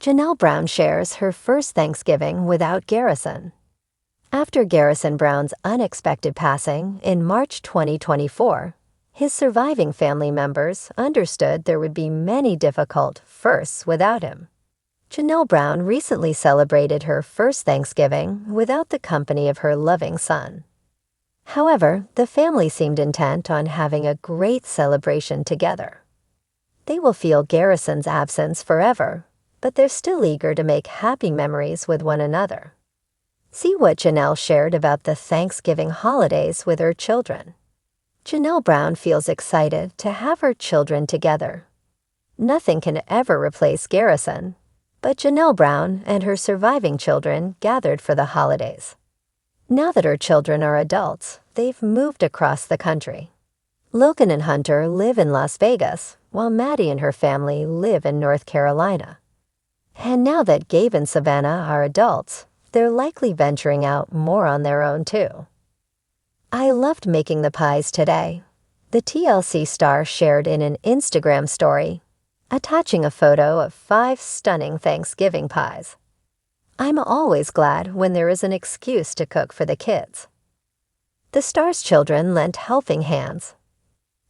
Janelle Brown shares her first Thanksgiving without Garrison. After Garrison Brown's unexpected passing in March 2024, his surviving family members understood there would be many difficult firsts without him. Janelle Brown recently celebrated her first Thanksgiving without the company of her loving son. However, the family seemed intent on having a great celebration together. They will feel Garrison's absence forever, but they're still eager to make happy memories with one another. See what Janelle shared about the Thanksgiving holidays with her children. Janelle Brown feels excited to have her children together. Nothing can ever replace Garrison, but Janelle Brown and her surviving children gathered for the holidays. Now that her children are adults, they've moved across the country. Logan and Hunter live in Las Vegas, while Maddie and her family live in North Carolina. And now that Gabe and Savannah are adults, they're likely venturing out more on their own too. I loved making the pies today, the TLC star shared in an Instagram story, attaching a photo of 5 stunning Thanksgiving pies. I'm always glad when there is an excuse to cook for the kids. The star's children lent helping hands.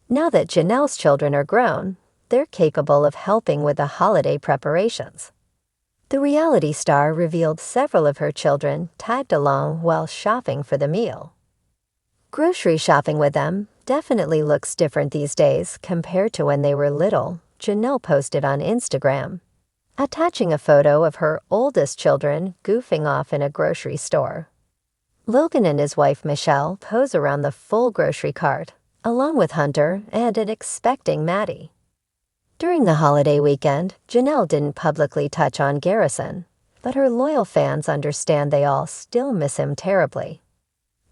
Now that Janelle's children are grown, they're capable of helping with the holiday preparations. The reality star revealed several of her children tagged along while shopping for the meal. Grocery shopping with them definitely looks different these days compared to when they were little, Janelle posted on Instagram, attaching a photo of her oldest children goofing off in a grocery store. Logan and his wife Michelle pose around the full grocery cart, along with Hunter and an expecting Maddie. During the holiday weekend, Janelle didn't publicly touch on Garrison, but her loyal fans understand they all still miss him terribly.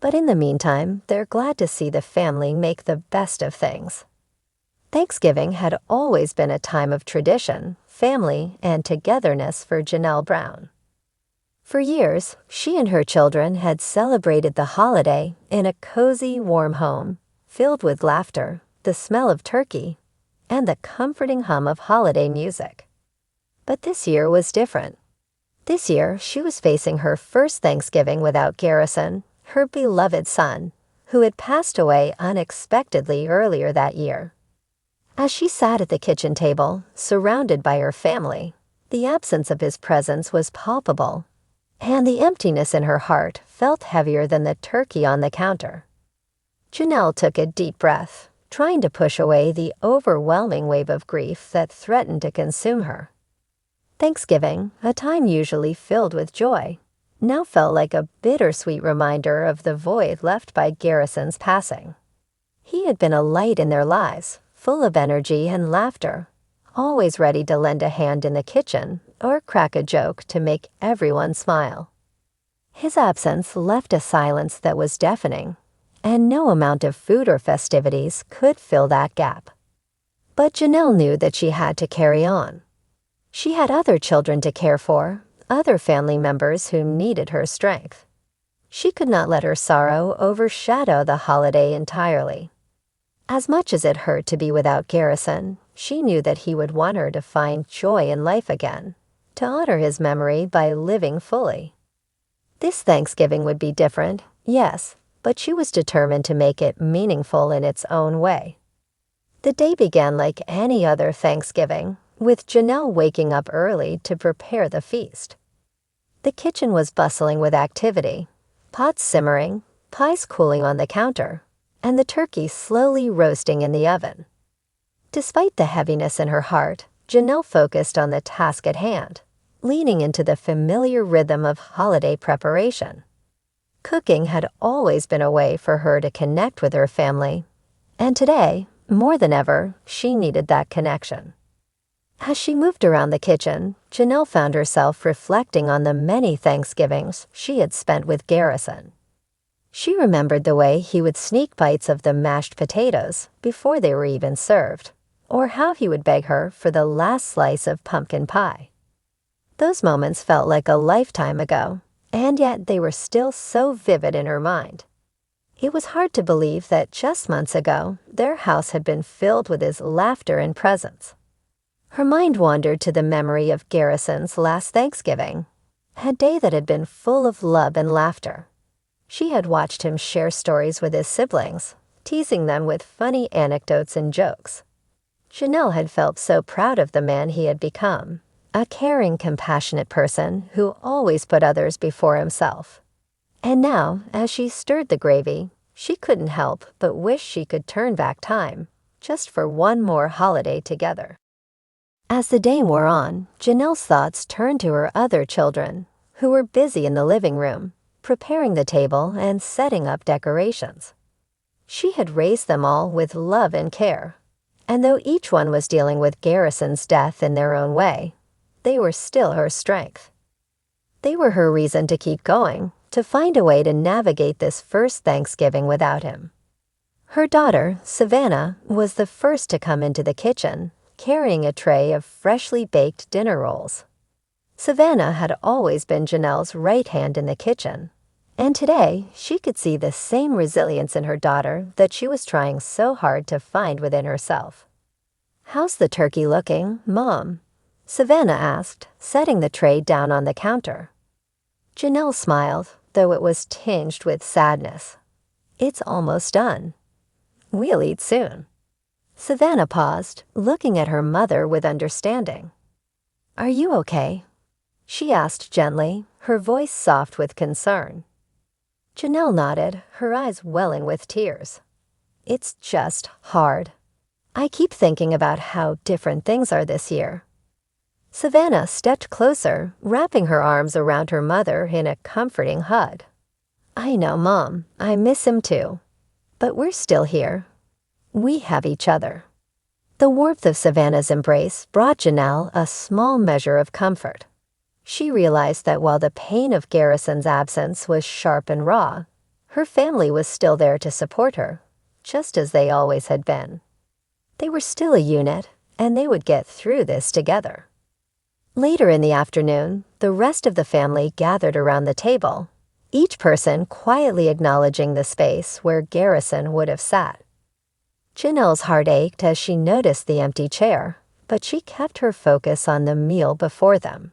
But in the meantime, they're glad to see the family make the best of things. Thanksgiving had always been a time of tradition, family, and togetherness for Janelle Brown. For years, she and her children had celebrated the holiday in a cozy, warm home, filled with laughter, the smell of turkey, and the comforting hum of holiday music. But this year was different. This year, she was facing her first Thanksgiving without Garrison, her beloved son, who had passed away unexpectedly earlier that year. As she sat at the kitchen table, surrounded by her family, the absence of his presence was palpable, and the emptiness in her heart felt heavier than the turkey on the counter. Janelle took a deep breath, trying to push away the overwhelming wave of grief that threatened to consume her. Thanksgiving, a time usually filled with joy, now felt like a bittersweet reminder of the void left by Garrison's passing. He had been a light in their lives, full of energy and laughter, always ready to lend a hand in the kitchen or crack a joke to make everyone smile. His absence left a silence that was deafening, and no amount of food or festivities could fill that gap. But Janelle knew that she had to carry on. She had other children to care for, other family members who needed her strength. She could not let her sorrow overshadow the holiday entirely. As much as it hurt to be without Garrison, she knew that he would want her to find joy in life again, to honor his memory by living fully. This Thanksgiving would be different, yes, but she was determined to make it meaningful in its own way. The day began like any other Thanksgiving, with Janelle waking up early to prepare the feast. The kitchen was bustling with activity, pots simmering, pies cooling on the counter, and the turkey slowly roasting in the oven. Despite the heaviness in her heart, Janelle focused on the task at hand, leaning into the familiar rhythm of holiday preparation. Cooking had always been a way for her to connect with her family, and today, more than ever, she needed that connection. As she moved around the kitchen, Janelle found herself reflecting on the many Thanksgivings she had spent with Garrison. She remembered the way he would sneak bites of the mashed potatoes before they were even served, or how he would beg her for the last slice of pumpkin pie. Those moments felt like a lifetime ago, and yet they were still so vivid in her mind. It was hard to believe that just months ago, their house had been filled with his laughter and presence. Her mind wandered to the memory of Garrison's last Thanksgiving, a day that had been full of love and laughter. She had watched him share stories with his siblings, teasing them with funny anecdotes and jokes. Janelle had felt so proud of the man he had become, a caring, compassionate person who always put others before himself. And now, as she stirred the gravy, she couldn't help but wish she could turn back time, just for one more holiday together. As the day wore on, Janelle's thoughts turned to her other children, who were busy in the living room, preparing the table and setting up decorations. She had raised them all with love and care, and though each one was dealing with Garrison's death in their own way, they were still her strength. They were her reason to keep going, to find a way to navigate this first Thanksgiving without him. Her daughter, Savannah, was the first to come into the kitchen, carrying a tray of freshly baked dinner rolls. Savannah had always been Janelle's right hand in the kitchen, and today she could see the same resilience in her daughter that she was trying so hard to find within herself. "How's the turkey looking, Mom?" Savannah asked, setting the tray down on the counter. Janelle smiled, though it was tinged with sadness. "It's almost done. We'll eat soon." Savannah paused, looking at her mother with understanding. "Are you okay?" she asked gently, her voice soft with concern. Janelle nodded, her eyes welling with tears. "It's just hard. I keep thinking about how different things are this year." Savannah stepped closer, wrapping her arms around her mother in a comforting hug. "I know, Mom. I miss him too. But we're still here. We have each other." The warmth of Savannah's embrace brought Janelle a small measure of comfort. She realized that while the pain of Garrison's absence was sharp and raw, her family was still there to support her, just as they always had been. They were still a unit, and they would get through this together. Later in the afternoon, the rest of the family gathered around the table, each person quietly acknowledging the space where Garrison would have sat. Janelle's heart ached as she noticed the empty chair, but she kept her focus on the meal before them.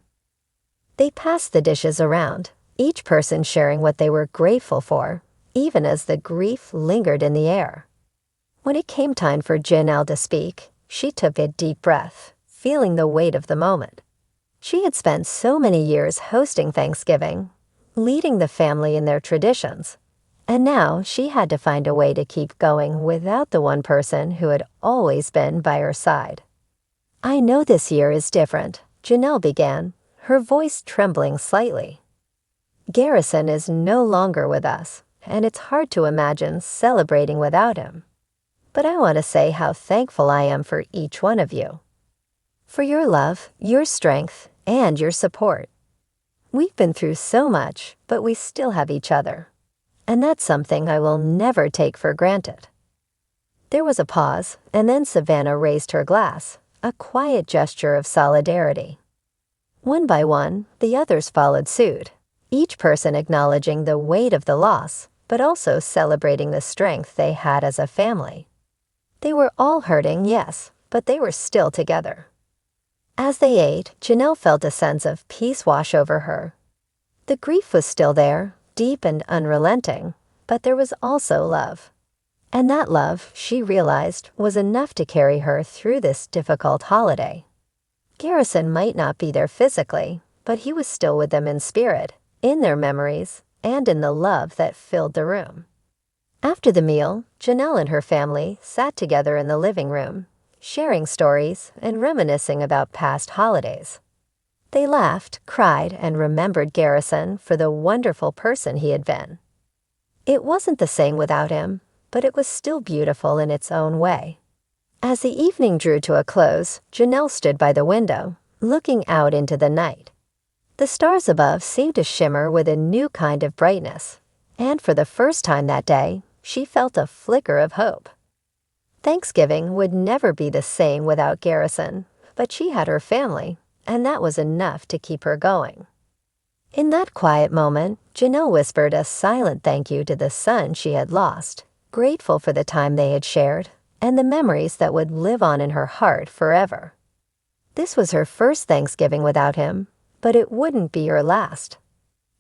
They passed the dishes around, each person sharing what they were grateful for, even as the grief lingered in the air. When it came time for Janelle to speak, she took a deep breath, feeling the weight of the moment. She had spent so many years hosting Thanksgiving, leading the family in their traditions, and now she had to find a way to keep going without the one person who had always been by her side. "I know this year is different," Janelle began, her voice trembling slightly. "Garrison is no longer with us, and it's hard to imagine celebrating without him. But I want to say how thankful I am for each one of you. For your love, your strength, and your support. We've been through so much, but we still have each other. And that's something I will never take for granted." There was a pause, and then Savannah raised her glass, a quiet gesture of solidarity. One by one, the others followed suit, each person acknowledging the weight of the loss, but also celebrating the strength they had as a family. They were all hurting, yes, but they were still together. As they ate, Janelle felt a sense of peace wash over her. The grief was still there, deep and unrelenting, but there was also love. And that love, she realized, was enough to carry her through this difficult holiday. Garrison might not be there physically, but he was still with them in spirit, in their memories, and in the love that filled the room. After the meal, Janelle and her family sat together in the living room, sharing stories and reminiscing about past holidays. They laughed, cried, and remembered Garrison for the wonderful person he had been. It wasn't the same without him, but it was still beautiful in its own way. As the evening drew to a close, Janelle stood by the window, looking out into the night. The stars above seemed to shimmer with a new kind of brightness, and for the first time that day, she felt a flicker of hope. Thanksgiving would never be the same without Garrison, but she had her family, and that was enough to keep her going. In that quiet moment, Janelle whispered a silent thank you to the son she had lost, grateful for the time they had shared, and the memories that would live on in her heart forever. This was her first Thanksgiving without him, but it wouldn't be her last.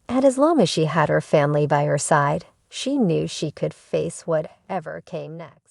And as long as she had her family by her side, she knew she could face whatever came next.